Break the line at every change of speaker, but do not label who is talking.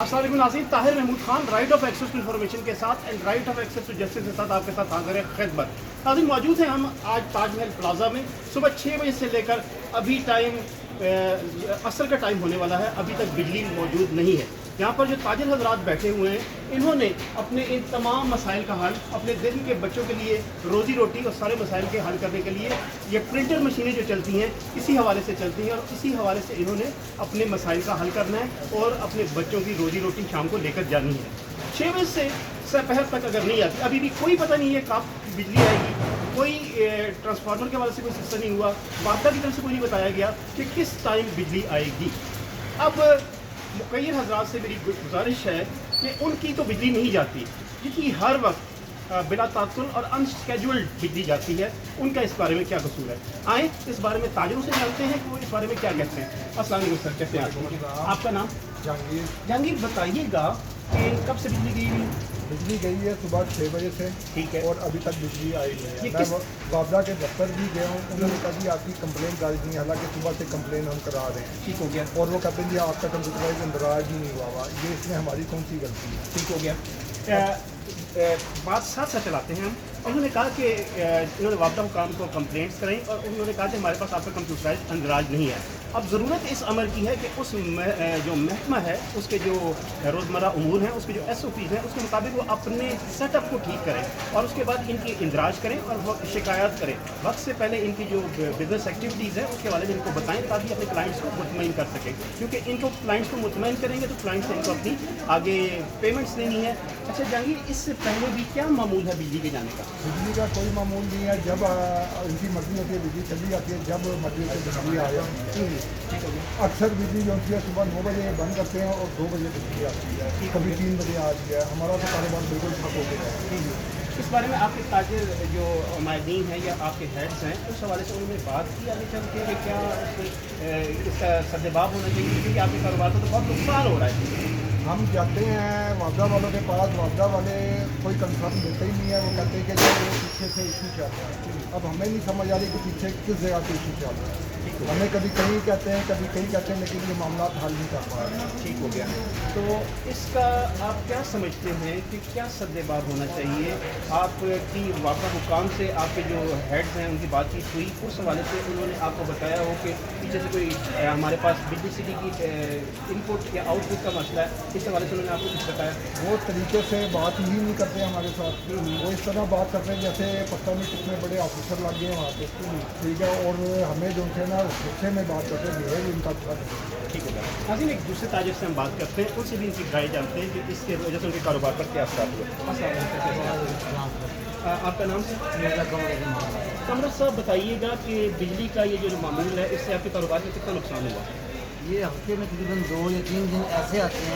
अस्सलाम वालेकुम नाज़रीन, Tahir Mahmood Khan right of access to information के साथ and right of access to justice के साथ आपके साथ हाजिर है खिदमत। नाज़रीन मौजूद हैं हम आज ताजमहल प्लाजा में। सुबह 6 बजे से लेकर अभी टाइम असर का टाइम होने वाला है, अभी तक बिजली मौजूद नहीं है। यहाँ पर जो ताजिर हजरात बैठे हुए हैं, इन्होंने अपने इन तमाम मसाइल का हल अपने दिन के बच्चों के लिए रोज़ी रोटी और सारे मसाइल के हल करने के लिए ये प्रिंटर मशीनें जो चलती हैं इसी हवाले से चलती हैं और इसी हवाले से इन्होंने अपने मसाइल का हल करना है और अपने बच्चों की रोज़ी रोटी शाम को लेकर जानी है। 6 बजे से दोपहर तक अगर नहीं आती, अभी भी कोई पता नहीं है कब बिजली आएगी, कोई ट्रांसफार्मर के हवाले से कोई सिस्टम नहीं हुआ, वापदा की तरफ से कोई नहीं बताया गया कि किस टाइम बिजली आएगी। अब मुकय्यद हजरात से मेरी गुजारिश है कि उनकी तो बिजली नहीं जाती, जिनकी हर वक्त बिला तातुल और अनस्केड्यूल्ड बिजली जाती है, उनका इस बारे में क्या कसूर है। आए इस बारे में ताजिरों से जानते हैं कि वो इस बारे में क्या कहते हैं। अस्सलाम वालेकुम सर, कैसे हैं आप? आपका नाम?
जहांगीर।
जहांगीर, बताइएगा कि कब से बिजली गई?
बिजली गई है सुबह 6 बजे से,
ठीक है,
और अभी तक बिजली आई नहीं
ये
है। मैं वापदा के दफ्तर भी गया हूँ, उन्होंने कभी आपकी कंप्लेन दर्ज नहीं, हालांकि सुबह से कंप्लेन हम करा रहे हैं।
ठीक हो गया।
और वो कहते हैं जी आपका कंप्यूटराइज इंदराज ही नहीं हुआ हुआ, ये इसमें हमारी कौन सी गलती है?
ठीक हो गया। बात साथ साथ चलाते हैं हम। उन्होंने कहा कि इन्होंने वापदा हुकाम को कंप्लेंट्स कराई और उन्होंने कहा कि हमारे पास आपका कंप्यूटराइज अंदराज नहीं है। अब ज़रूरत इस अमर की है कि उस जो महकमा है उसके जो रोज़मर्रा उमूर हैं, उसके जो SOPs हैं, उसके मुताबिक वो अपने सेटअप को ठीक करें और उसके बाद इनकी इंदराज करें और वो शिकायत करें। वक्त से पहले इनकी जो बिज़नेस एक्टिविटीज़ हैं उसके बारे में इनको बताएं ताकि अपने क्लाइंट्स को मुतमईन कर सकें, क्योंकि इनको क्लाइंट्स को मुतमईन करेंगे तो क्लाइंट्स से इनको अपनी आगे पेमेंट्स देनी है। अच्छा जहांगीर, इससे पहले भी क्या मामूल है बिजली के जाने का?
बिजली का कोई मामूल नहीं है, जब उनकी मर्जी होती है बिजली चली जाती है, जब मर्जी से बिजली आ जाए। अक्सर बिजली जो होती है सुबह 9 बजे बंद करते हैं और 2 बजे बिजली आती है, कभी 3 बजे आती है। हमारा तो कारोबार बिल्कुल ठप हो गया है।
इस बारे में आपके ताजिर जो माहिदीन हैं या आपके हेड्स हैं, उस हवाले से उन्होंने बात की आगे चल के कि क्या इसका सद्देबाब होना चाहिए, क्योंकि आपके कारोबार को तो बहुत नुकसान हो रहा है।
हम जाते हैं वापदा वालों के पास, वापदा वाले कोई कंफर्म देते ही नहीं है, वो कहते हैं कि जो पीछे से इशू चल रहा है। अब हमें नहीं समझ आ रही कि पीछे किस जगह से इशू चल रहा है। हमें कभी कहीं कहते हैं, कभी कहीं कहते हैं, लेकिन ये मामला हल नहीं कर पा रहे हैं।
ठीक हो गया। तो इसका आप क्या समझते हैं कि क्या सद्देबाब होना चाहिए? आपकी वापदा हुकाम से आपके जो हेड्स हैं उनकी बातचीत हुई, उस हवाले से उन्होंने आपको बताया हो कि पीछे से कोई हमारे पास बिजली सिटी की इनपुट या आउटपुट का मसला है, इस हवाले से उन्होंने आपको कुछ बताया?
वो तरीके से बात ही नहीं करते हमारे साथ। वो इस तरह बात करते हैं जैसे पता नहीं कितने बड़े ऑफिसर लग गए वहाँ पे, ठीक है, और हमें जो थे ना गुस्से में बात करते हैं, बिहेव इनका अच्छा नहीं।
ठीक होगा। नाज़रीन, एक दूसरे ताजिर से हम बात करते हैं, उनसे भी इनकी राय जानते हैं कि इसके वजह से उनके कारोबार पर क्या असर हुआ। आपका नाम? कमर साहब, बताइएगा कि बिजली का ये जो मामूल है इससे आपके कारोबार में कितना नुकसान हुआ?
ये हफ्ते में तकरीबन 2 या 3 दिन ऐसे आते हैं